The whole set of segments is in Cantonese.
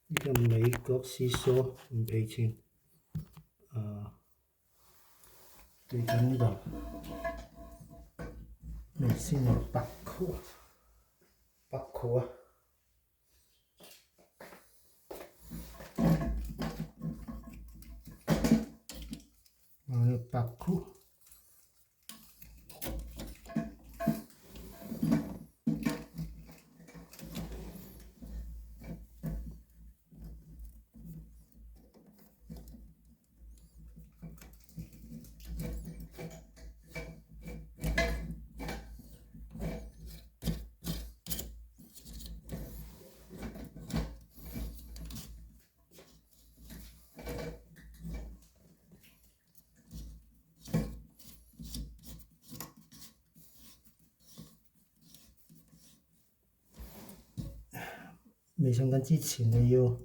呢個美國絲梳唔賠錢，對準呢度，你先有8箍，8箍啊！我有8箍。未上緊之前，你要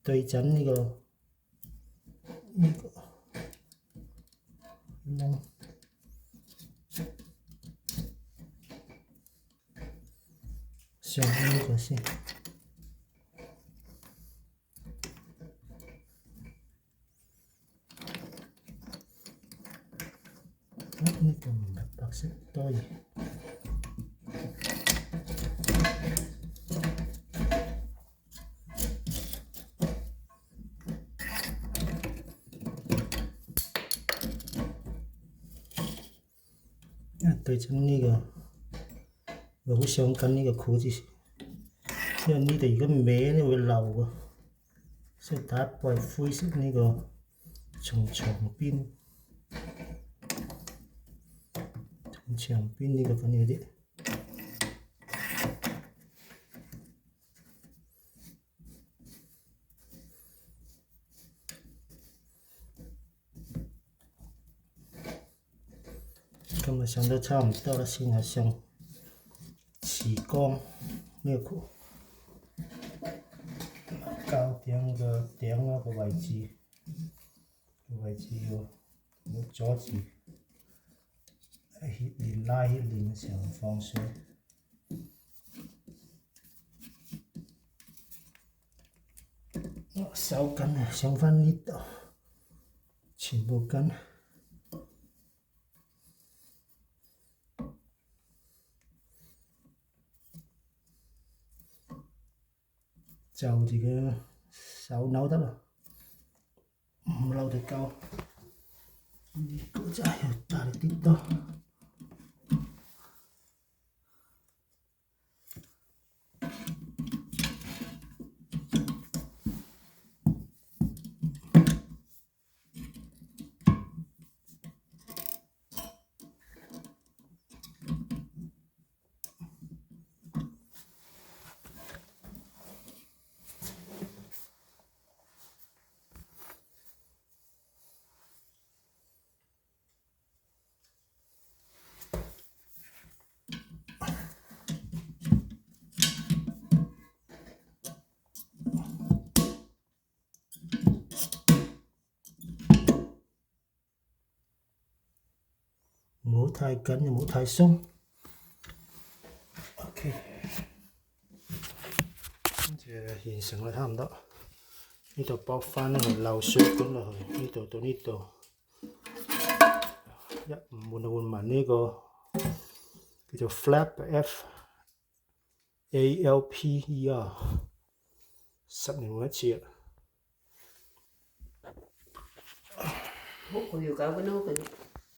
對準呢個窿，上呢個先。呢個唔係白色，多餘。對準呢個，好上緊呢個箍子，因為呢度如果歪咧會漏㗎，所以第一步係灰色呢個從長邊呢個緊要啲。今日上到差唔多啦，先係上磁光呢個箍，膠頂嘅頂嗰個位置要唔好阻住，拉牽鏈嘅時候放水。手緊啊，上返呢度，全部緊。就住個手扭得啦，唔扭就夠。呢個真係要大力啲多。唔好太緊，又唔好太鬆。OK， 跟住完成啦，差唔多。呢度駁翻呢個漏水管落去，呢度到呢度。一唔換就換埋呢個叫做 flap FALPER， 10年換一次。我要搞個呢個。